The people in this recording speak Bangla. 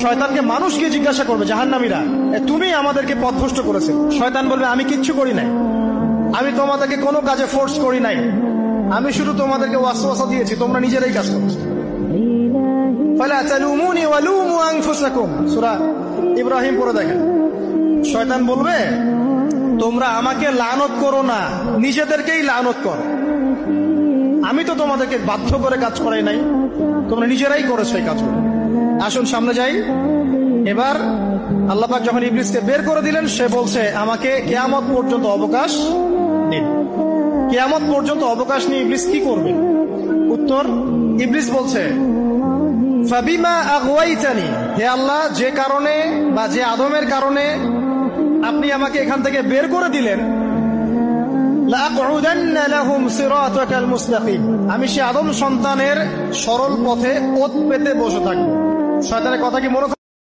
শয়তানকে মানুষ গিয়ে জিজ্ঞাসা করবে, জাহান্নামীরা, তুমি আমাদেরকে পথভ্রষ্ট করেছে। শয়তান বলবে, আমি কিচ্ছু করি নাই, আমি তোমাদেরকে কোনো কাজে ফোর্স করি নাই, আমি শুধু তোমাদেরকে ওয়াসওয়াসা দিয়েছি, তোমরা নিজেরাই কাজ করছো। ফালা তালুমুনি ওয়ালুমু আনফুসাকুম, সূরা ইব্রাহিম পড়ে দেখেন। শয়তান বলবে, তোমরা আমাকে লানত করো না, নিজেদেরকেই লানত করো, আমি তো তোমাদেরকে বাধ্য করে কাজ করাই নাই, তোমরা নিজেরাই করেছো এই কাজগুলো। আসুন সামনে যাই। এবার আল্লাহ পাক যখন ইবলিসকে বের করে দিলেন, সে বলছে, আমাকে কিয়ামত পর্যন্ত অবকাশ দিন। কিয়ামত পর্যন্ত অবকাশ নিয়ে ইবলিস কি করবে? উত্তর, ইবলিস বলছে, ফাবিমা আগওয়াইতানি, হে আল্লাহ, যে কারণে বা যে আদমের কারণে আপনি আমাকে এখান থেকে বের করে দিলেন, লাআকউদান্না লাহুম সিরাতাকাল মুস্তাকিম, আমি সে আদম সন্তানের সরল পথে ওত পেতে বসে থাকবো। শয়তানের কথা কি মনে